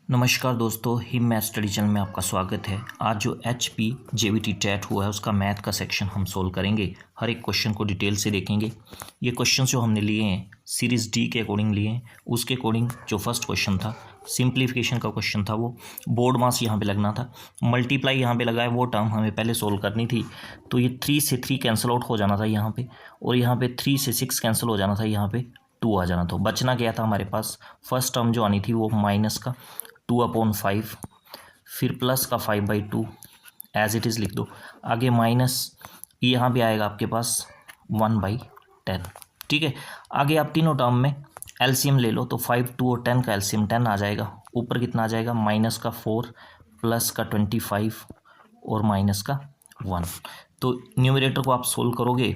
नमस्कार दोस्तों, him math study channel में आपका स्वागत है। आज जो HP JVT टेट हुआ है उसका मैथ का सेक्शन हम सोल्व करेंगे। हर एक क्वेश्चन को डिटेल से देखेंगे। ये क्वेश्चन जो हमने लिए हैं सीरीज़ D के अकॉर्डिंग लिए हैं। उसके अकॉर्डिंग जो फर्स्ट क्वेश्चन था सिंप्लीफिकेशन का क्वेश्चन था, वो बोर्ड मास यहाँ पे लगना था, मल्टीप्लाई यहाँ पे लगा है, वो टर्म हमें पहले सोल्व करनी थी। तो ये 3 से 3 कैंसिल आउट हो जाना था यहाँ पे, और यहाँ पे 3 से 6 कैंसिल हो जाना था, यहाँ पे 2 आ जाना था। बचना क्या था हमारे पास, फर्स्ट टर्म जो आनी थी वो माइनस का 2/5, फिर प्लस का 5/2 एज इट इज़ लिख दो। आगे माइनस यहाँ पे आएगा आपके पास 1/10। ठीक है, आगे आप तीनों टर्म में एलसीएम ले लो, तो 5, 2 और 10 का एलसीएम 10 आ जाएगा। ऊपर कितना आ जाएगा, माइनस का 4, प्लस का 25 और माइनस का 1। तो न्यूमरेटर को आप सोल्व करोगे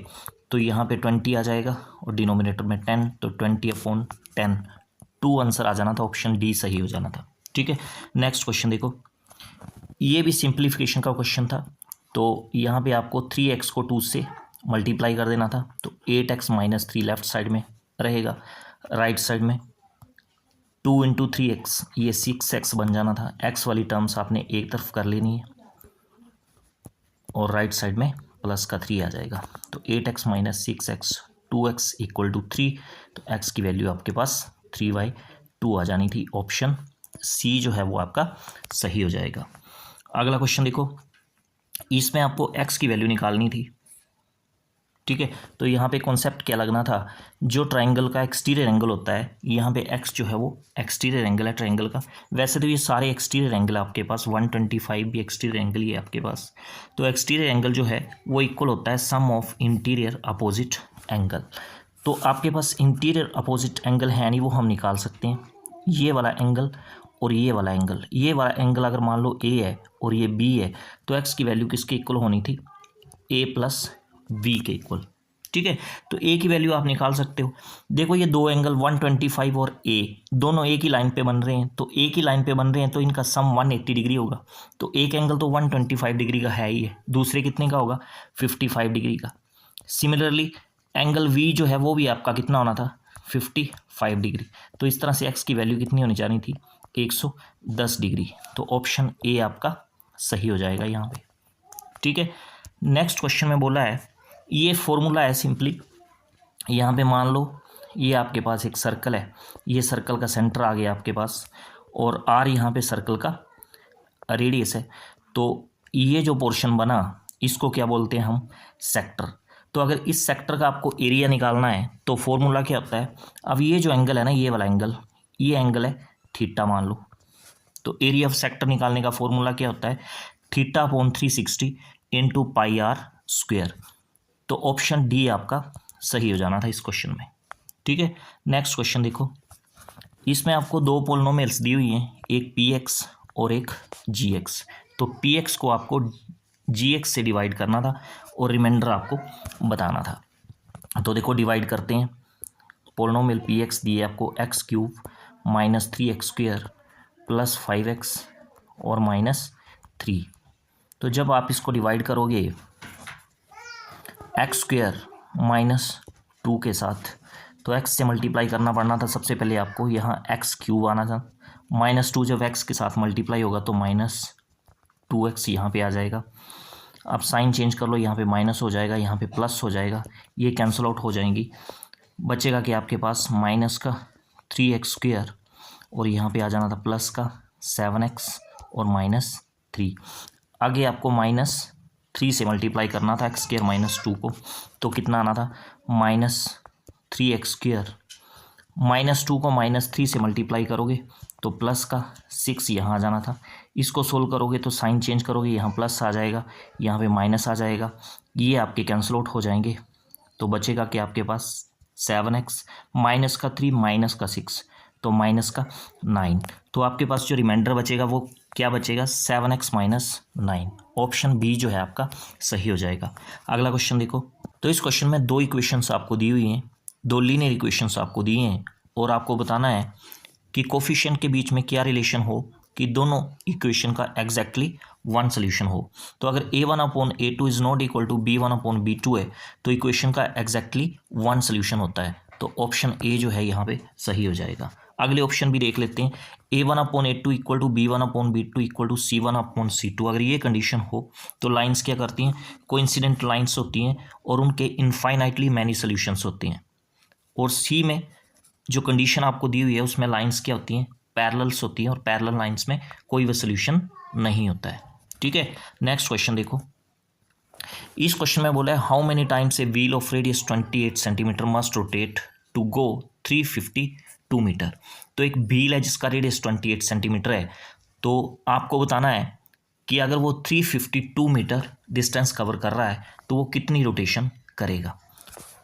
तो यहाँ पे 20 आ जाएगा और डिनोमिनेटर में 10, तो 20/10 2 आंसर आ जाना था। ऑप्शन डी सही हो जाना था। ठीक है, नेक्स्ट क्वेश्चन देखो, ये भी सिंप्लीफिकेशन का क्वेश्चन था। तो यहाँ पे आपको 3x को 2 से मल्टीप्लाई कर देना था, तो 8x - 3 लेफ्ट साइड में रहेगा, राइट साइड में 2 × 3x ये 6x बन जाना था। x वाली टर्म्स आपने एक तरफ कर लेनी है और राइट साइड में प्लस का 3 आ जाएगा। तो 8x - 6x 2x = 3, तो x की वैल्यू आपके पास 3/2 आ जानी थी। ऑप्शन सी जो है वो आपका सही हो जाएगा। अगला क्वेश्चन देखो, इसमें आपको x की वैल्यू निकालनी थी। ठीक है, तो यहाँ पे कॉन्सेप्ट क्या लगना था, जो ट्रायंगल का एक्सटीरियर एंगल होता है, यहाँ पे x जो है वो एक्सटीरियर एंगल है ट्रायंगल का। वैसे तो ये सारे एक्सटीरियर एंगल आपके पास, 125 भी एक्सटीरियर एंगल ही है आपके पास। तो एक्सटीरियर एंगल जो है वो इक्वल होता है सम ऑफ इंटीरियर अपोजिट एंगल। तो आपके पास इंटीरियर अपोजिट एंगल है नहीं, वो हम निकाल सकते हैं। ये वाला एंगल और ये वाला एंगल, ये वाला एंगल अगर मान लो A है और ये B है, तो x की वैल्यू किसके इक्वल होनी थी, A + B के इक्वल। ठीक है, तो A की वैल्यू आप निकाल सकते हो। देखो ये दो एंगल 125 और A दोनों एक ही लाइन पे बन रहे हैं, तो एक ही लाइन पे बन रहे हैं तो इनका सम 180 डिग्री होगा। तो एक एंगल तो 125 डिग्री का है ही है, दूसरे कितने का होगा, 55 डिग्री का। सिमिलरली एंगल V जो है वो भी आपका कितना होना था, 55 डिग्री। तो इस तरह से x की वैल्यू कितनी होनी चाहिए थी, 110 डिग्री। तो ऑप्शन ए आपका सही हो जाएगा यहाँ पे। ठीक है, नेक्स्ट क्वेश्चन में बोला है, ये फॉर्मूला है सिंपली। यहाँ पे मान लो ये आपके पास एक सर्कल है, ये सर्कल का सेंटर आ गया आपके पास, और r यहाँ पे सर्कल का रेडियस है। तो ये जो पोर्शन बना इसको क्या बोलते हैं हम, सेक्टर। तो अगर इस सेक्टर का आपको एरिया निकालना है तो फॉर्मूला क्या होता है, अब ये जो एंगल है ना, ये वाला एंगल, ये एंगल है थीटा मान लो, तो एरिया ऑफ सेक्टर निकालने का फॉर्मूला क्या होता है, θ/360 × πr²। तो ऑप्शन डी आपका सही हो जाना था इस क्वेश्चन में। ठीक है, नेक्स्ट क्वेश्चन देखो, इसमें आपको दो पोलिनोमियल्स दी हुई हैं, एक px और एक gx। तो px को आपको gx से डिवाइड करना था और रिमाइंडर आपको बताना था। तो देखो डिवाइड करते हैं, पोलिनोमियल px दिए आपको x³ - 3x² + 5x और -3। तो जब आप इसको डिवाइड करोगे x² - 2 के साथ, तो x से मल्टीप्लाई करना पड़ना था सबसे पहले आपको, यहाँ x³ आना था, -2 जब x के साथ मल्टीप्लाई होगा तो -2x यहाँ पे आ जाएगा। अब साइन चेंज कर लो, यहाँ पे माइनस हो जाएगा, यहाँ पे प्लस हो जाएगा, ये कैंसिल आउट हो जाएंगी। बचेगा कि आपके पास माइनस का 3x² और यहाँ पे आ जाना था प्लस का 7x और -3। आगे आपको -3 से मल्टीप्लाई करना था x² - 2 को, तो कितना आना था, -3x²। -2 को -3 से मल्टीप्लाई करोगे तो प्लस का 6 यहाँ आ जाना था। इसको सोल्व करोगे तो साइन चेंज करोगे, यहाँ प्लस आ जाएगा, यहाँ पे माइनस आ जाएगा, ये आपके कैंसिल आउट हो जाएंगे। तो बचेगा कि आपके पास 7x -3 -6, तो -9। तो आपके पास जो रिमाइंडर बचेगा वो क्या बचेगा, 7x - 9। ऑप्शन बी जो है आपका सही हो जाएगा। अगला क्वेश्चन देखो, तो इस क्वेश्चन में दो इक्वेशंस आपको दी हुई हैं, दो लीनियर इक्वेशंस आपको दिए हैं, और आपको बताना है कि कोफिशिएंट के बीच में क्या रिलेशन हो कि दोनों इक्वेशन का एग्जैक्टली वन सोल्यूशन हो। तो अगर a1/a2 is not equal to b1/b2 है, तो इक्वेशन का एग्जैक्टली वन सोल्यूशन होता है। तो ऑप्शन ए जो है यहाँ पे सही हो जाएगा। अगले ऑप्शन भी देख लेते हैं, A1/A2 equal to B1/B2 equal to C1/C2। अगर ये कंडीशन हो तो लाइंस क्या करती हैं, कोइंसिडेंट लाइंस होती हैं और उनके इनफाइनाइटली मैनी सोल्यूशंस होते हैं। और सी में जो कंडीशन आपको दी हुई है उसमें लाइंस क्या होती हैं, पैरेलल्स होती हैं, और पैरेलल लाइंस में कोई भी सोल्यूशन नहीं होता है। ठीक है, नेक्स्ट क्वेश्चन देखो। इस क्वेश्चन में बोला है how many times a wheel of radius 28 centimetre must rotate to go 352 metre. तो एक व्हील है जिसका रेडियस 28 सेंटीमीटर है, तो आपको बताना है कि अगर वो 352 मीटर डिस्टेंस कवर कर रहा है तो वो कितनी रोटेशन करेगा।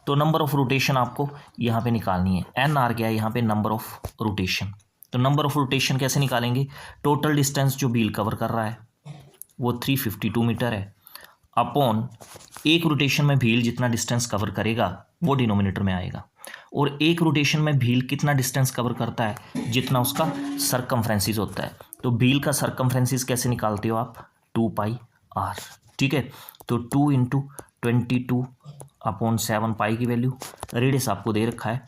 तो नंबर ऑफ रोटेशन आपको यहाँ पे निकालनी है, एन आर गया यहाँ पे नंबर ऑफ रोटेशन। तो नंबर ऑफ रोटेशन कैसे निकालेंगे, टोटल डिस्टेंस जो व्हील कवर कर रहा है वो 352 मीटर है, अपॉन एक रोटेशन में व्हील जितना डिस्टेंस कवर करेगा वो डिनोमिनेटर में आएगा, और एक रोटेशन में व्हील कितना डिस्टेंस कवर करता है, जितना उसका सरकमफ्रेंसिस होता है। तो व्हील का सरकमफ्रेंसिस कैसे निकालते हो आप, 2πr। ठीक है, तो 2 × 22/7 पाई की वैल्यू, रेडियस आपको दे रखा है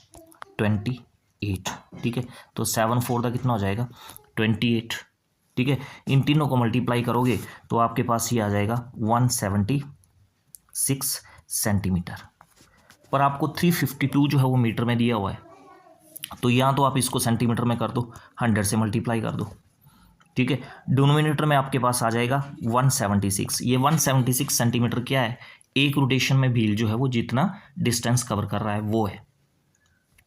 28। ठीक है, तो 7 4 कितना हो जाएगा 28। ठीक है, इन तीनों को मल्टीप्लाई करोगे तो आपके पास ये आ जाएगा 176 सेंटीमीटर। पर आपको 352 जो है वो मीटर में दिया हुआ है, तो यहाँ तो आप इसको सेंटीमीटर में कर दो, 100 से मल्टीप्लाई कर दो। ठीक है, डिनोमिनेटर में आपके पास आ जाएगा 176। ये 176 सेंटीमीटर क्या है, एक रोटेशन में व्हील जो है वो जितना डिस्टेंस कवर कर रहा है वो है।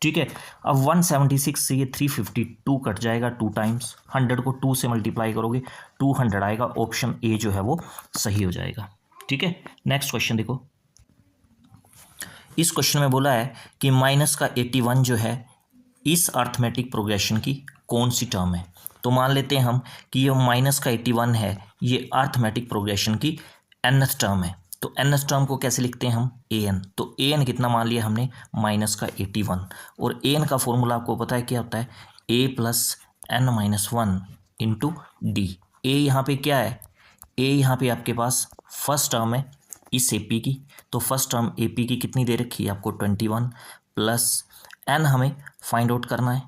ठीक है, अब 176 से ये 352 कट जाएगा 2 टाइम्स, 100 को 2 से मल्टीप्लाई करोगे 200 आएगा, ऑप्शन ए जो है वो सही हो जाएगा। ठीक है, नेक्स्ट क्वेश्चन देखो। इस क्वेश्चन में बोला है कि -81 जो है इस अर्थमेटिक प्रोग्रेशन की कौन सी टर्म है। तो मान लेते हैं हम कि ये -81 है, ये अर्थमेटिक प्रोग्रेशन की nth टर्म है। तो nth टर्म को कैसे लिखते हैं हम, an। तो an कितना मान लिया हमने, -81, और an का फॉर्मूला आपको पता है क्या होता है, a + n-1 × d। a यहाँ पे क्या है, a यहाँ पे आपके पास फर्स्ट टर्म है इस AP की, तो फर्स्ट टर्म AP की कितनी दे रखी है आपको 21, प्लस n हमें फाइंड आउट करना है,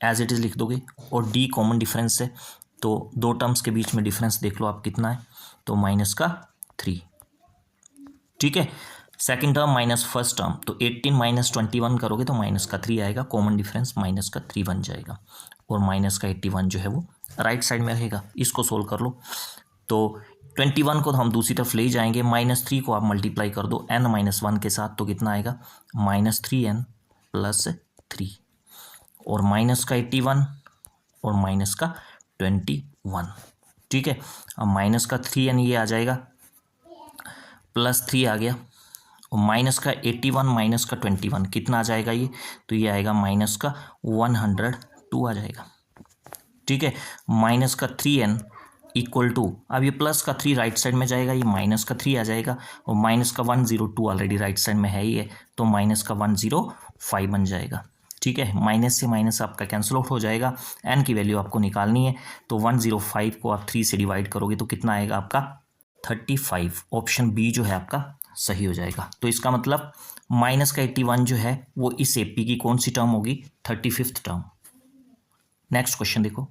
एज इट इज़ लिख दोगे, और d कॉमन डिफरेंस है, तो दो टर्म्स के बीच में डिफरेंस देख लो आप कितना है, तो -3। ठीक है, second term minus first term, तो 18 - 21 करोगे तो -3 आएगा, कॉमन डिफरेंस -3 बन जाएगा, और -81 जो है वो राइट साइड में रहेगा। इसको सोल्व कर लो, तो 21 को हम दूसरी तरफ ले जाएंगे, -3 को आप मल्टीप्लाई कर दो n-1 के साथ, तो कितना आएगा -3n + 3, और -81 और -21। ठीक है, अब -3n ये आ जाएगा, +3 आ गया, और -81 -21 कितना आ जाएगा ये, तो ये आएगा -102 आ जाएगा। ठीक है, -3n इक्वल टू, अब ये +3 राइट साइड में जाएगा, ये -3 आ जाएगा, और -102 ऑलरेडी राइट साइड में है ही है, तो -105 बन जाएगा। ठीक है, माइनस से माइनस आपका कैंसिल आउट हो जाएगा, n की वैल्यू आपको निकालनी है, तो 105 को आप 3 से डिवाइड करोगे तो कितना आएगा आपका 35। ऑप्शन बी जो है आपका सही हो जाएगा। तो इसका मतलब -81 जो है वो इस AP की कौन सी टर्म होगी, 35th टर्म। नेक्स्ट क्वेश्चन देखो,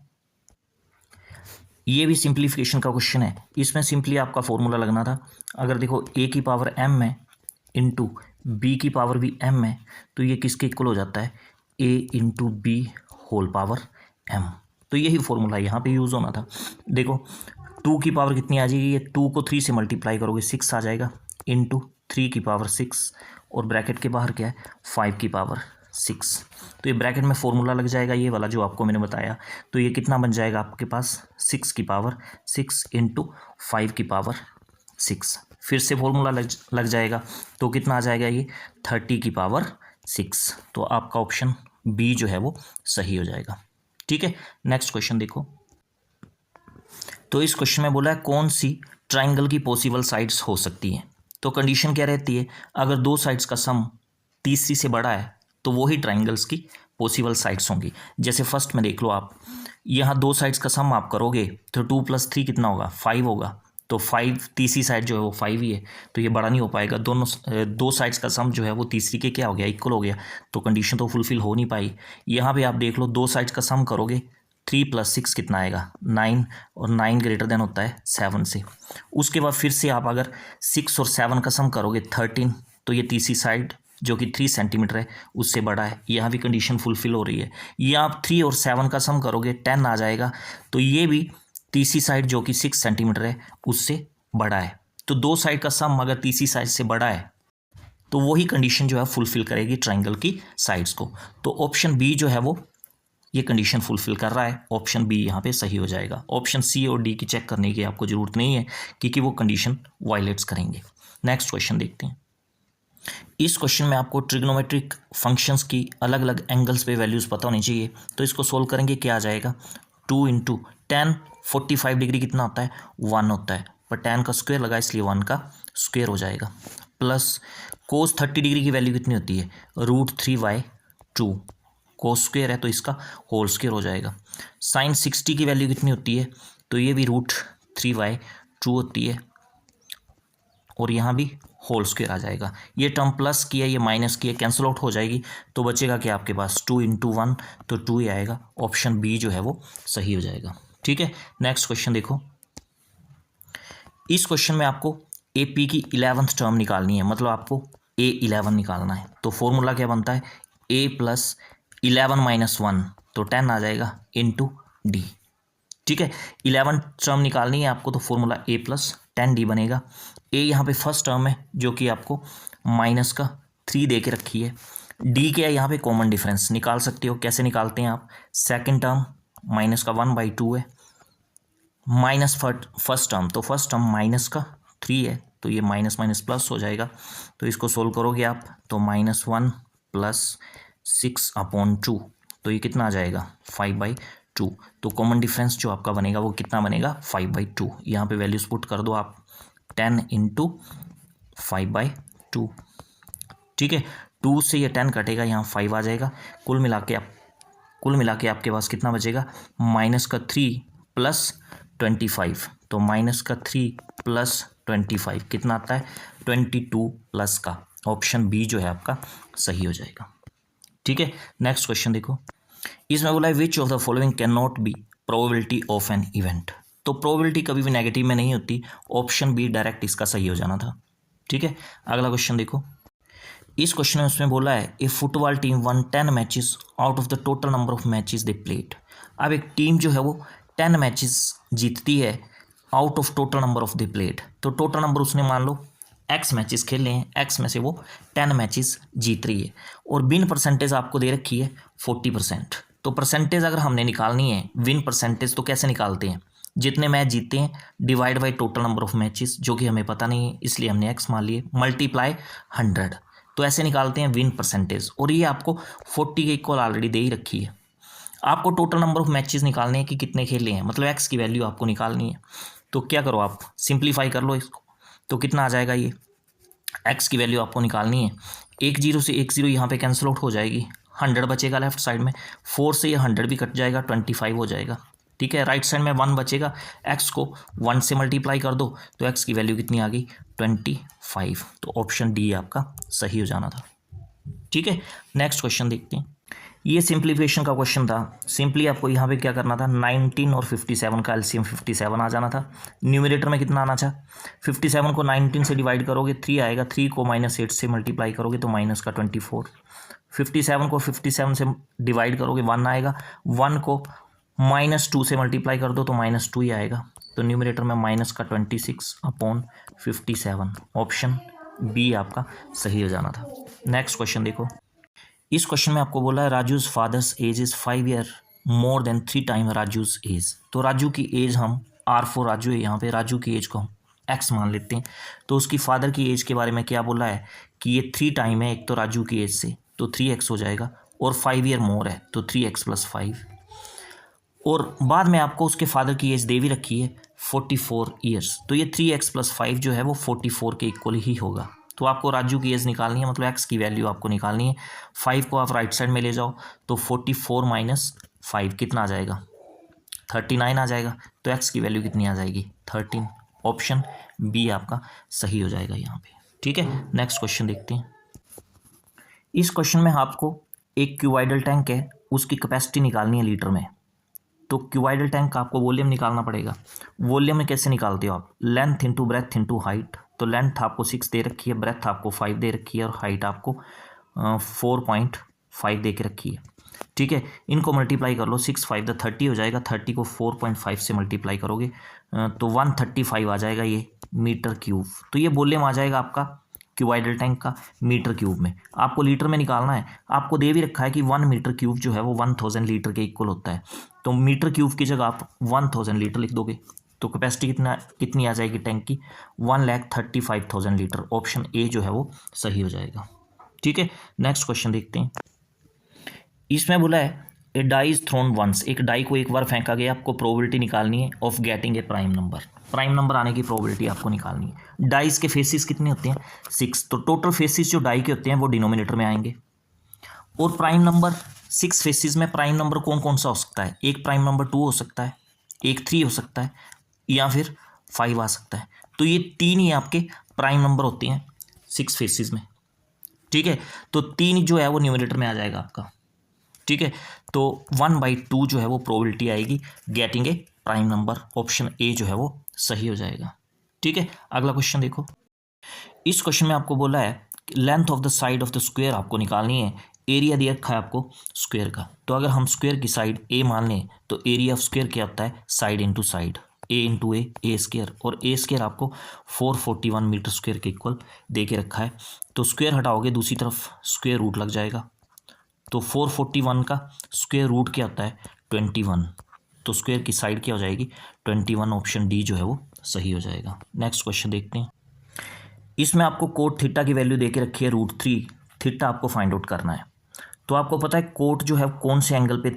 ये भी सिंप्लीफिकेशन का क्वेश्चन है। इसमें सिंपली आपका फॉर्मूला लगना था, अगर देखो a की पावर m है इंटू b की पावर भी m है, तो ये किसके इक्वल हो जाता है, a × b whole power m। तो यही फॉर्मूला यहाँ पे यूज़ होना था। देखो 2 की पावर कितनी आ जाएगी, ये 2 को 3 से मल्टीप्लाई करोगे 6 आ जाएगा, इंटू 3 की पावर 6, और ब्रैकेट के बाहर क्या है 5 की पावर 6। तो ये ब्रैकेट में फॉर्मूला लग जाएगा ये वाला जो आपको मैंने बताया, तो ये कितना बन जाएगा आपके पास 6 की पावर 6 इंटू 5 की पावर 6। फिर से फॉर्मूला लग जाएगा, तो कितना आ जाएगा ये 30 की पावर 6। तो आपका ऑप्शन बी जो है वो सही हो जाएगा। ठीक है, नेक्स्ट क्वेश्चन देखो। तो इस क्वेश्चन में बोला है कौन सी ट्राइंगल की पॉसिबल साइड्स हो सकती हैं। तो कंडीशन क्या रहती है, अगर दो साइड्स का सम तीसरी से बड़ा है तो वही ट्राइंगल्स की पॉसिबल साइड्स होंगी। जैसे फर्स्ट में देख लो आप, यहाँ दो साइड्स का सम आप करोगे तो 2 + 3 कितना होगा 5 होगा, तो 5 तीसरी साइड जो है वो 5 ही है, तो ये बड़ा नहीं हो पाएगा। दोनों दो साइड्स का सम जो है वो तीसरी के क्या हो गया, इक्वल हो गया, तो कंडीशन तो फुलफिल हो नहीं पाई। यहाँ पे आप देख लो, दो साइड्स का सम करोगे 3 + 6 कितना आएगा 9, और 9 ग्रेटर देन होता है 7 से। उसके बाद फिर से आप अगर 6 और 7 का सम करोगे 13, तो ये तीसरी साइड जो कि 3 सेंटीमीटर है उससे बड़ा है, यहाँ भी कंडीशन फुलफिल हो रही है। ये आप 3 और 7 का सम करोगे 10 आ जाएगा, तो ये भी तीसरी साइड जो कि 6 सेंटीमीटर है उससे बड़ा है। तो दो साइड का सम अगर तीसरी साइड से बड़ा है तो वही कंडीशन जो है फुलफिल करेगी ट्राइंगल की साइड्स को। तो ऑप्शन बी जो है वो ये कंडीशन फुलफिल कर रहा है, ऑप्शन बी यहाँ पे सही हो जाएगा। ऑप्शन सी और डी की चेक करने की आपको ज़रूरत नहीं है, क्योंकि वो कंडीशन वायलेट्स करेंगे। नेक्स्ट क्वेश्चन देखते हैं। इस क्वेश्चन में आपको ट्रिग्नोमेट्रिक फंक्शंस की अलग अलग एंगल्स पे वैल्यूज़ पता होनी चाहिए। तो इसको सोल्व करेंगे, क्या आ जाएगा 2 × tan 45 डिग्री कितना होता है 1 होता है, पर tan का स्क्वायर लगा इसलिए 1 का स्क्वायर हो जाएगा, प्लस कोस 30 डिग्री की वैल्यू कितनी होती है √3/2, कोस स्क्वायर है तो इसका होल स्क्वायर हो जाएगा। साइन 60 की वैल्यू कितनी होती है, तो ये भी √3/2 होती है, और यहाँ भी होल स्क्वायर आ जाएगा। ये टर्म प्लस की है, ये माइनस की है, कैंसिल आउट हो जाएगी, तो बचेगा क्या आपके पास 2 × 1, तो 2 ही आएगा। ऑप्शन बी जो है वो सही हो जाएगा। ठीक है, नेक्स्ट क्वेश्चन देखो। इस क्वेश्चन में आपको AP की 11th टर्म निकालनी है, मतलब आपको A11 निकालना है। तो फॉर्मूला क्या बनता है, A + 11 - 1, तो 10 आ जाएगा × D। ठीक है, 11 टर्म निकालनी है आपको, तो फॉर्मूला A + 10D बनेगा। A यहाँ पे फर्स्ट टर्म है जो कि आपको -3 दे के रखी है। D क्या है यहाँ पे कॉमन डिफरेंस निकाल सकते हो, कैसे निकालते हैं आप, सेकंड टर्म -1/2 है, माइनस फर्स्ट टर्म, तो फर्स्ट टर्म -3 है, तो ये माइनस माइनस प्लस हो जाएगा। तो इसको सोल्व करोगे आप तो -1 + 6/2, तो ये कितना आ जाएगा 5/2। तो कॉमन डिफरेंस जो आपका बनेगा वो कितना बनेगा 5/2। यहाँ पे वैल्यूज पुट कर दो आप, 10 × 5/2। ठीक है, 2 से ये 10 कटेगा, यहाँ 5 आ जाएगा। कुल मिला के आपके पास कितना बचेगा -3 + 25, तो -3 + 25 कितना आता है 22 प्लस का। ऑप्शन बी जो है आपका सही हो जाएगा। ठीक है, नेक्स्ट क्वेश्चन देखो। इसमें बोला है which of the following can not be probability of an event. तो प्रोबेबिलिटी कभी भी नेगेटिव में नहीं होती, ऑप्शन बी डायरेक्ट इसका सही हो जाना था। ठीक है, अगला क्वेश्चन देखो। इस क्वेश्चन में उसमें बोला है a football team won 10 matches out of the total number of matches they played. अब एक टीम जो है वो 10 मैचेस जीतती है out of total number of they played. तो टोटल नंबर उसने मान लो एक्स मैचेस खेले हैं, एक्स में से वो 10 मैचेस जीत रही है, और विन परसेंटेज आपको दे रखी है 40%। तो परसेंटेज अगर हमने निकालनी है विन परसेंटेज, तो कैसे निकालते हैं, जितने मैच जीते हैं divide by total number of matches, जो कि हमें पता नहीं है इसलिए हमने एक्स मान लिए, मल्टीप्लाई 100। तो ऐसे निकालते हैं विन परसेंटेज, और ये आपको 40 के इक्वल ऑलरेडी दे ही रखी है। आपको टोटल नंबर ऑफ मैचेस निकालने हैं कि कितने खेले हैं, मतलब एक्स की वैल्यू आपको निकालनी है। तो क्या करो आप सिंप्लीफाई कर लो इसको, तो कितना आ जाएगा, ये एक्स की वैल्यू आपको निकालनी है। 1 0 से 1 0 यहाँ पे कैंसिल आउट हो जाएगी, 100 बचेगा लेफ्ट साइड में, 4 से ये 100 भी कट जाएगा, 25 हो जाएगा। ठीक है, राइट साइड में 1 बचेगा, एक्स को 1 से मल्टीप्लाई कर दो, तो एक्स की वैल्यू कितनी आ गई 25। तो ऑप्शन डी आपका सही हो जाना था। ठीक है, नेक्स्ट क्वेश्चन देखते हैं। ये सिंप्लीफिकेशन का क्वेश्चन था। सिंपली आपको यहाँ पे क्या करना था, 19 और 57 का एलसीएम 57 आ जाना था। न्यूमरेटर में कितना आना था, 57 को 19 से डिवाइड करोगे 3 आएगा, 3 को -8 से मल्टीप्लाई करोगे तो -24। 57 को 57 से डिवाइड करोगे 1 आएगा, 1 को -2 से मल्टीप्लाई कर दो तो -2 ही आएगा। तो न्यूमरेटर में -26/57। ऑप्शन बी आपका सही हो जाना था। नेक्स्ट क्वेश्चन देखो। इस क्वेश्चन में आपको बोला है Raju's father's age is 5 year more than 3 time Raju's age. तो राजू की एज हम R4 राजू है, यहाँ पे राजू की एज को हम x मान लेते हैं। तो उसकी फादर की एज के बारे में क्या बोला है कि ये 3 टाइम है एक तो राजू की एज से, तो 3x हो जाएगा, और 5 ईयर मोर है तो 3x + 5, और बाद में आपको उसके फादर की एज दे भी रखी है 44 ईयर्स, तो ये 3x + 5 जो है वो 44 के इक्वल ही होगा। तो आपको राजू की एज निकालनी है, मतलब एक्स की वैल्यू आपको निकालनी है। 5 को आप राइट साइड में ले जाओ तो 44 - 5 कितना आ जाएगा 39 आ जाएगा। तो एक्स की वैल्यू कितनी आ जाएगी 13। ऑप्शन बी आपका सही हो जाएगा यहाँ पे। ठीक है, नेक्स्ट क्वेश्चन देखते हैं। इस क्वेश्चन में आपको एक क्यूबाइडल टैंक है, उसकी कैपेसिटी निकालनी है लीटर में। तो क्यूबाइडल टैंक का आपको वॉल्यूम निकालना पड़ेगा। वॉल्यूम में कैसे निकालते हो आप? Length into breadth into height. तो लेंथ आपको 6 दे रखी है, ब्रेथ आपको 5 दे रखी है और हाइट आपको 4.5 दे के रखी है। ठीक है, इनको मल्टीप्लाई कर लो, 6 5 30 हो जाएगा। 30 को 4.5 से मल्टीप्लाई करोगे तो 135 आ जाएगा ये मीटर क्यूब। तो ये वॉल्यूम आ जाएगा आपका क्यूबाइडल टैंक का मीटर क्यूब में। आपको लीटर में निकालना है, आपको दे भी रखा है कि 1 मीटर क्यूब जो है वो 1000 लीटर के इक्वल होता है। तो मीटर क्यूब की जगह आप 1000 लीटर लिख दोगे तो कैपेसिटी कितनी आ जाएगी टैंक की? 1,35,000 लीटर। ऑप्शन ए जो है वो सही हो जाएगा। ठीक है, नेक्स्ट क्वेश्चन देखते हैं। इसमें बोला है ए डाई इज थ्रोन वंस, एक डाई को एक बार फेंका गया, आपको प्रोबेबिलिटी निकालनी है of getting a prime number. Prime number आने की प्रोबेबिलिटी आपको निकालनी है। डाइस के फेसिस कितने होते हैं? 6। तो टोटल फेसिस जो डाई के होते हैं वो डिनोमिनेटर में आएंगे। और प्राइम नंबर 6 फेसिस में प्राइम नंबर कौन कौन सा हो सकता है? एक प्राइम नंबर 2 हो सकता है, एक 3 हो सकता है, या फिर 5 आ सकता है। तो ये 3 ही आपके प्राइम नंबर होते हैं 6 फेसिस में। ठीक है, तो 3 जो है वो न्यूमरेटर में आ जाएगा आपका। ठीक है, तो 1/2 जो है वो प्रोबेबिलिटी आएगी getting a prime number. Option A जो है वो सही हो जाएगा। ठीक है, अगला क्वेश्चन देखो। इस क्वेश्चन में आपको बोला है length of the side of the square आपको निकालनी है। एरिया दिया रखा है आपको स्क्वायर का। तो अगर हम स्क्वायर की साइड ए मान लें तो एरिया ऑफ स्क्वायर क्या होता है? साइड इंटू साइड, ए इंटू ए स्क्वायर। और ए स्क्वायर आपको 441 मीटर स्क्वायर के इक्वल दे के रखा है। तो स्क्वायर हटाओगे दूसरी तरफ स्क्वायर रूट लग जाएगा। तो 441 का स्क्वायर रूट क्या होता है? 21। तो स्क्वायर की साइड क्या हो जाएगी? 21। ऑप्शन डी जो है वो सही हो जाएगा। नेक्स्ट क्वेश्चन देखते हैं। इसमें आपको कोट थीटा की वैल्यू दे के रखी है √3। थीटा आपको फाइंड आउट करना है। तो आपको पता है कोट जो है कौन से एंगल पे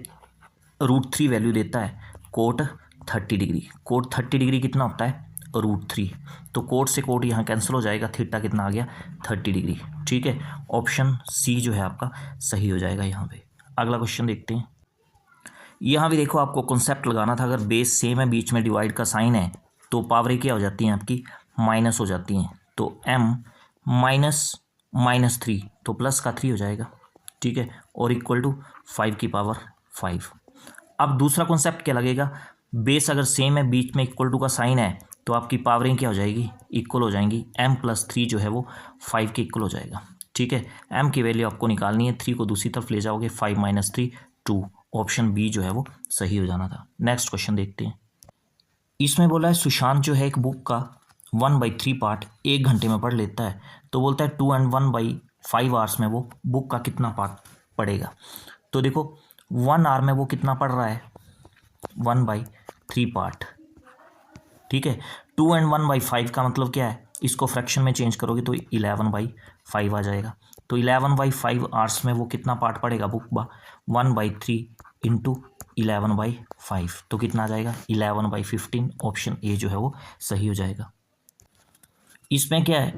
√3 वैल्यू देता है? Coat 30 degree. कोट 30 डिग्री कितना होता है? √3। तो कोट से कोट यहाँ कैंसिल हो जाएगा, थीटा कितना आ गया? 30 डिग्री। ठीक है, ऑप्शन सी जो है आपका सही हो जाएगा यहाँ पे। अगला क्वेश्चन देखते हैं। यहाँ भी देखो आपको कॉन्सेप्ट लगाना था। अगर बेस सेम है, बीच में डिवाइड का साइन है, तो पावरें क्या हो जाती हैं आपकी? माइनस हो जाती हैं। तो m -3 तो प्लस का 3 हो जाएगा। ठीक है, और इक्वल टू 5 की पावर 5। अब दूसरा कॉन्सेप्ट क्या लगेगा? बेस अगर सेम है, बीच में इक्वल टू का साइन है, तो आपकी पावरें क्या हो जाएगी? इक्वल हो जाएंगी। m+3 जो है वो 5 के इक्वल हो जाएगा। ठीक है, m की वैल्यू आपको निकालनी है। 3 को दूसरी तरफ ले जाओगे, 5 - 3 2। ऑप्शन बी जो है वो सही हो जाना था। नेक्स्ट क्वेश्चन देखते हैं। इसमें बोला है सुशांत जो है एक बुक का 1/3 पार्ट 1 घंटे में पढ़ लेता है। तो बोलता है 2 and 1/5 आवर्स में वो बुक का कितना पार्ट पढ़ेगा? तो देखो 1 आवर में वो कितना पढ़ रहा है? 1/3 पार्ट। ठीक है, 2 and 1/5 का मतलब क्या है? इसको फ्रैक्शन में चेंज करोगे तो 11/5 आ जाएगा। तो 11/5 आवर्स में वो कितना पार्ट पढ़ेगा बुक का? 1/3 इंटू 11/5 तो कितना आ जाएगा? 11/15। ऑप्शन ए जो है वो सही हो जाएगा। इसमें क्या है?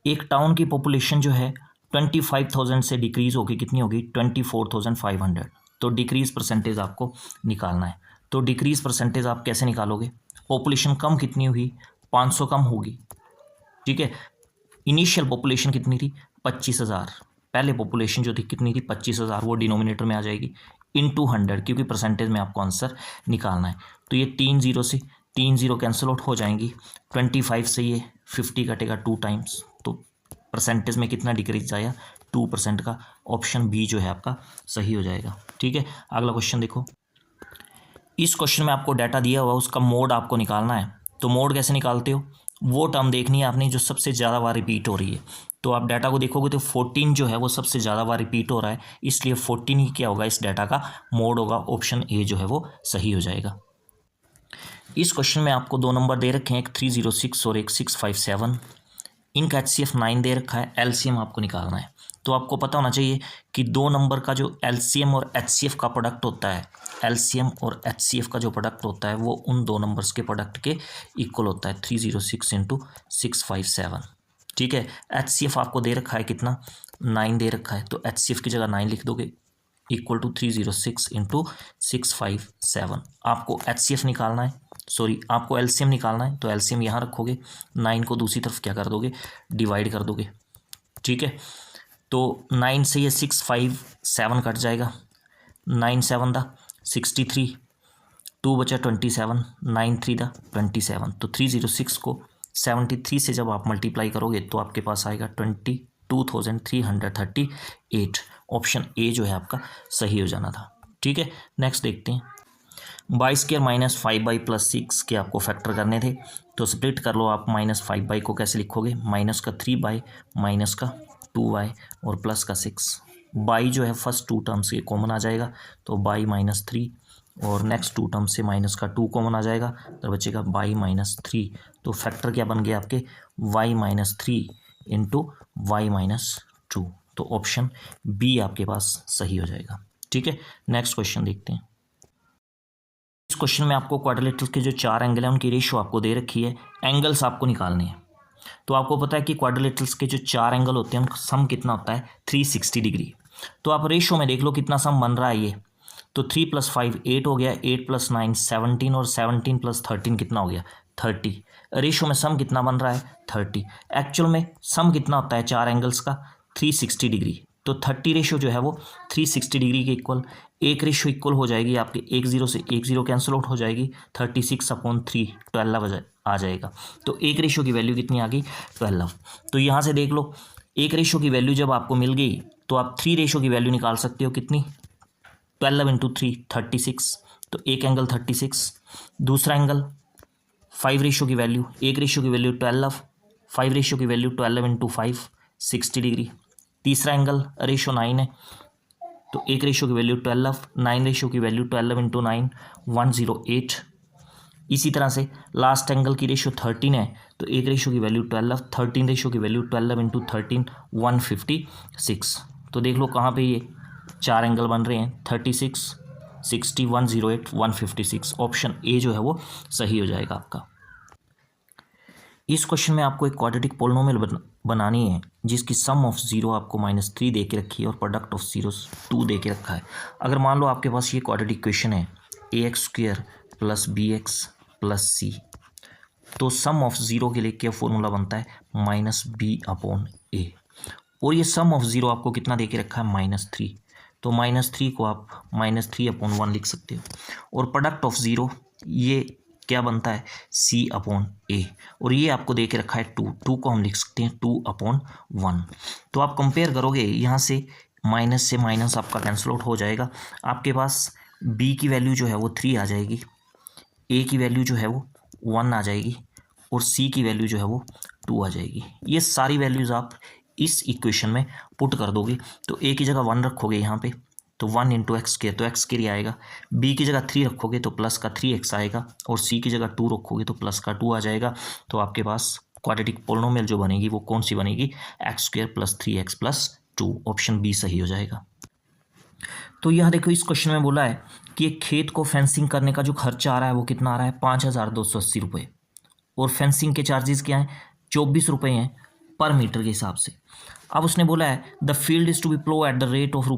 एक टाउन की पॉपुलेशन जो है 25,000 से डिक्रीज होगी, कितनी होगी? 24,500। तो डिक्रीज परसेंटेज आपको निकालना है। तो डिक्रीज परसेंटेज आप कैसे निकालोगे? पॉपुलेशन कम कितनी हुई? 500 कम होगी। ठीक है, इनिशियल पॉपुलेशन कितनी थी? 25,000। पहले पॉपुलेशन जो थी कितनी थी? 25,000। वो डिनोमिनेटर में आ जाएगी इंटू 100, क्योंकि परसेंटेज में आपको आंसर निकालना है। तो ये 3 0 से 3 0 कैंसिल आउट हो जाएंगी। 25 से ये 50 कटेगा 2 टाइम्स। तो परसेंटेज में कितना डिक्रीज आया? 2% का। ऑप्शन बी जो है आपका सही हो जाएगा। ठीक है, अगला क्वेश्चन देखो। इस क्वेश्चन में आपको डाटा दिया हुआ, उसका मोड आपको निकालना है। तो मोड कैसे निकालते हो? वो टर्म देखनी है आपने जो सबसे ज़्यादा बार रिपीट हो रही है। तो आप डाटा को देखोगे तो 14 जो है वो सबसे ज़्यादा बार रिपीट हो रहा है, इसलिए 14 ही क्या होगा? इस डाटा का मोड होगा। ऑप्शन ए जो है वो सही हो जाएगा। इस क्वेश्चन में आपको 2 नंबर दे रखे हैं, एक 306 और एक 657। इनका HCF 9 दे रखा है। LCM आपको निकालना है। तो आपको पता होना चाहिए कि 2 नंबर का जो LCM और HCF का प्रोडक्ट होता है, LCM और HCF का जो प्रोडक्ट होता है वो उन 2 नंबर्स के प्रोडक्ट के इक्वल होता है, 306 इंटू 657। ठीक है, HCF आपको दे रखा है कितना? 9 दे रखा है। तो HCF की जगह 9 लिख दोगे, इक्वल टू 306 इंटू 657। आपको HCF निकालना है। सॉरी आपको एलसीएम निकालना है, तो एलसीएम यहाँ रखोगे, 9 को दूसरी तरफ क्या कर दोगे, डिवाइड कर दोगे, ठीक है। तो 9 से ये 6 5 7 कट जाएगा, 9 7 दा 63, 2 बचा 27, 9 3 दा 27। तो 306 को 73 से जब आप मल्टीप्लाई करोगे तो आपके पास आएगा 22,338। ऑप्शन ए जो है आपका सही हो जाना था, ठीक है। नेक्स्ट देखते हैं, y² माइनस 5y प्लस 6 के आपको फैक्टर करने थे, तो स्प्लिट कर लो आप। -5y को कैसे लिखोगे, माइनस का 3y माइनस का 2y और प्लस का 6। y जो है फर्स्ट 2 टर्म से कॉमन आ जाएगा, तो y -3 और नेक्स्ट 2 टर्म से माइनस का 2 कॉमन आ जाएगा, तो बचेगा y -3। तो फैक्टर क्या बन गया आपके, y -3 इंटू y -2। तो ऑप्शन बी आपके पास सही हो जाएगा, ठीक है। नेक्स्ट क्वेश्चन देखते हैं। इस क्वेश्चन में आपको क्वाड्रिलेटरल के जो 4 एंगल हैं उनकी रेशियो आपको दे रखी है, एंगल्स आपको निकालने हैं। तो आपको पता है कि क्वाड्रिलेटरल्स के जो 4 एंगल होते हैं उनका सम कितना होता है, 360 डिग्री। तो आप रेशियो में देख लो कितना सम बन रहा है ये, तो 3 + 5 8 हो गया, 8 + 9 17 और 17 + 13 कितना हो गया, 30। रेशियो में सम कितना बन रहा है, 30। एक्चुअल में सम कितना होता है 4 एंगल्स का, 360 डिग्री। तो 30 रेशियो जो है वो 360 डिग्री के इक्वल, एक रेशियो इक्वल हो जाएगी आपके 1 0 से 1 0 कैंसिल आउट हो जाएगी, 36/3 12 आ जाएगा। तो एक रेशियो की वैल्यू कितनी आ गई, 12। तो यहाँ से देख लो, एक रेशियो की वैल्यू जब आपको मिल गई तो आप 3 रेशियो की वैल्यू निकाल सकते हो, कितनी, 12 × 3 36। तो एक एंगल 36, दूसरा एंगल 5 रेशियो की वैल्यू, एक रेशियो की वैल्यू 12, 5 रेशियो की वैल्यू 12 × 5 60 डिग्री। तीसरा एंगल रेशियो 9 है, तो एक रेशियो की वैल्यू 12, 9 रेशियो की वैल्यू 12 × 9 108। इसी तरह से लास्ट एंगल की रेशियो 13 है, तो एक रेशियो की वैल्यू 12, 13 रेशियो की वैल्यू 12 × 13 156। तो देख लो कहाँ पे ये 4 एंगल बन रहे हैं, 36 60 108 156। ऑप्शन ए जो है वो सही हो जाएगा आपका। इस क्वेश्चन में आपको एक क्वाड्रेटिक पोलिनोमियल बनानी है जिसकी सम ऑफ 0 आपको -3 दे के रखी है और प्रोडक्ट ऑफ 0 2 दे के रखा है। अगर मान लो आपके पास ये क्वाड्रेटिक इक्वेशन है ax² + bx + c, तो सम ऑफ 0 के लिए क्या फॉर्मूला बनता है, -b/a। और ये सम ऑफ 0 आपको कितना दे के रखा है, -3। तो -3 को आप -3/1 लिख सकते हो। और प्रोडक्ट ऑफ 0 ये क्या बनता है, c/a। और ये आपको दे के रखा है 2 को हम लिख सकते हैं 2/1। तो आप कंपेयर करोगे, यहाँ से माइनस से माइनस आपका कैंसिल आउट हो जाएगा। आपके पास b की वैल्यू जो है वो 3 आ जाएगी, a की वैल्यू जो है वो 1 आ जाएगी और c की वैल्यू जो है वो 2 आ जाएगी। ये सारी वैल्यूज़ आप इस इक्वेशन में पुट कर दोगे, तो a की जगह 1 रखोगे यहाँ पे, तो 1 × x², तो x² आएगा। b की जगह 3 रखोगे तो प्लस का 3x आएगा, और c की जगह 2 रखोगे तो प्लस का 2 आ जाएगा। तो आपके पास क्वाड्रेटिक पोलिनोमियल जो बनेगी वो कौन सी बनेगी, x² + 3x + 2। ऑप्शन बी सही हो जाएगा। तो यहाँ देखो इस क्वेश्चन में बोला है कि एक खेत को फेंसिंग करने का जो खर्चा आ रहा है वो कितना आ रहा है, 5,280 रुपये। और फेंसिंग के चार्जेस क्या हैं, 24 रुपये हैं पर मीटर के हिसाब से। अब उसने बोला है the field is to be plough at the rate of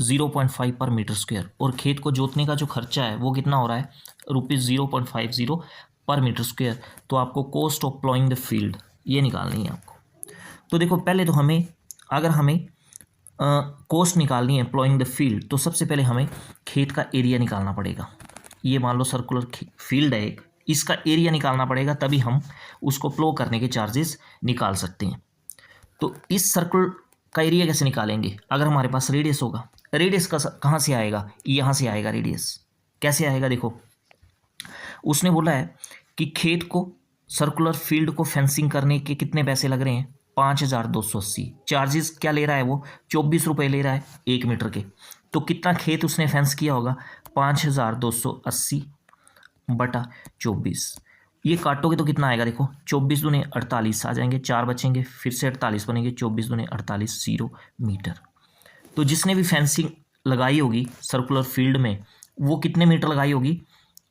₹0.5 per मीटर²। और खेत को जोतने का जो खर्चा है वो कितना हो रहा है, ₹0.50 पर मीटर²। तो आपको cost of ploughing the field ये निकालनी है आपको। तो देखो पहले तो हमें, अगर हमें कॉस्ट निकालनी है प्लोइंग द फील्ड, तो सबसे पहले हमें खेत का एरिया निकालना पड़ेगा। ये मान लो सर्कुलर फील्ड है एक, इसका एरिया निकालना पड़ेगा, तभी हम उसको प्लो करने के चार्जेस निकाल सकते हैं। तो इस सर्कल का एरिया कैसे निकालेंगे, अगर हमारे पास रेडियस होगा, रेडियस का कहाँ से आएगा, यहाँ से आएगा रेडियस। कैसे आएगा, देखो उसने बोला है कि खेत को, सर्कुलर फील्ड को फेंसिंग करने के कितने पैसे लग रहे हैं, 5,280। चार्जेस क्या ले रहा है वो, 24 रुपये ले रहा है 1 मीटर के। तो कितना खेत उसने फेंस किया होगा, 5,280 बटा 24। ये काटोगे तो कितना आएगा, देखो 24 दूने 48 आ जाएंगे, 4 बचेंगे, फिर से 48 बनेंगे, 24 दूने 48 0 मीटर। तो जिसने भी फेंसिंग लगाई होगी सर्कुलर फील्ड में वो कितने मीटर लगाई होगी,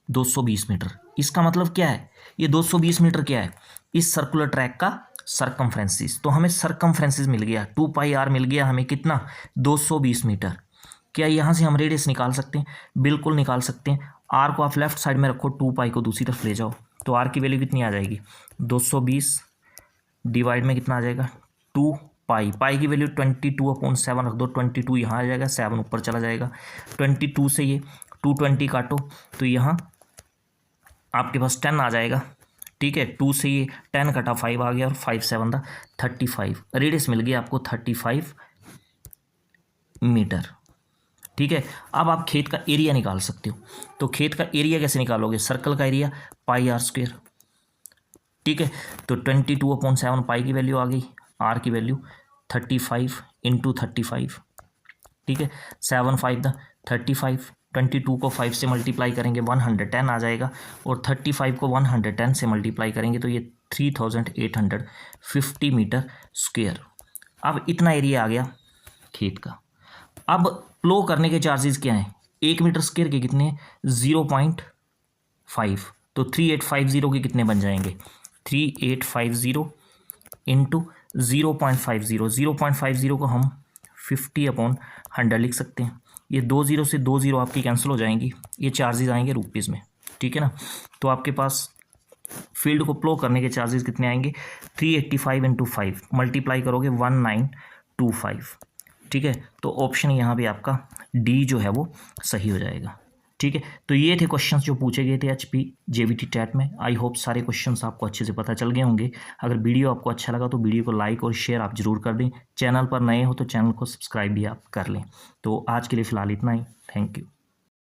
220 मीटर। इसका मतलब क्या है, ये 220 मीटर क्या है, इस सर्कुलर ट्रैक का सरकमफ्रेंसिस। तो हमें सरकमफ्रेंसिस मिल गया, 2πr मिल गया हमें कितना, 220 मीटर। क्या यहाँ से हम रेडियस निकाल सकते हैं, बिल्कुल निकाल सकते हैं। आर को आप लेफ्ट साइड में रखो, 2 पाई को दूसरी तरफ ले जाओ, तो आर की वैल्यू कितनी आ जाएगी, 220 डिवाइड में कितना आ जाएगा, 2 पाई। पाई की वैल्यू 22/7 रख दो, 22 यहाँ आ जाएगा, 7 ऊपर चला जाएगा। 22 से ये 220 काटो तो यहाँ आपके पास 10 आ जाएगा। ठीक है, 2 से ये 10 कटा 5 आ गया, और 5 7 था 35। रेडियस मिल गई आपको 35 मीटर। ठीक है, अब आप खेत का एरिया निकाल सकते हो। तो खेत का एरिया कैसे निकालोगे, सर्कल का एरिया πr²। ठीक है, तो 22/7 पाई की वैल्यू आ गई, आर की वैल्यू 35 × 35। ठीक है, 7 5 था 35, 22 को 5 से मल्टीप्लाई करेंगे 110 आ जाएगा, और 35 को 110 से मल्टीप्लाई करेंगे तो ये 3850 मीटर स्क्वायर। अब इतना एरिया आ गया खेत का। अब प्लो करने के चार्जेस क्या हैं, 1 मीटर स्क्वायर के कितने, 0.5, तो 3850 के कितने बन जाएंगे, 3850 इंटू 0.50, 0.50 को हम 50/100 लिख सकते हैं। ये 20 से 20 आपकी कैंसिल हो जाएंगी, ये चार्जेस आएंगे रुपीज़ में। ठीक है ना, तो आपके पास फील्ड को प्लो करने के चार्जेस कितने आएंगे, 385 × 5 मल्टीप्लाई करोगे 1925। ठीक है, तो ऑप्शन यहाँ पे आपका डी जो है वो सही हो जाएगा। ठीक है, तो ये थे क्वेश्चंस जो पूछे गए थे HP JVT टैट में। आई होप सारे क्वेश्चंस आपको अच्छे से पता चल गए होंगे। अगर वीडियो आपको अच्छा लगा तो वीडियो को लाइक और शेयर आप जरूर कर दें। चैनल पर नए हो तो चैनल को सब्सक्राइब भी आप कर लें। तो आज के लिए फ़िलहाल इतना ही, थैंक यू।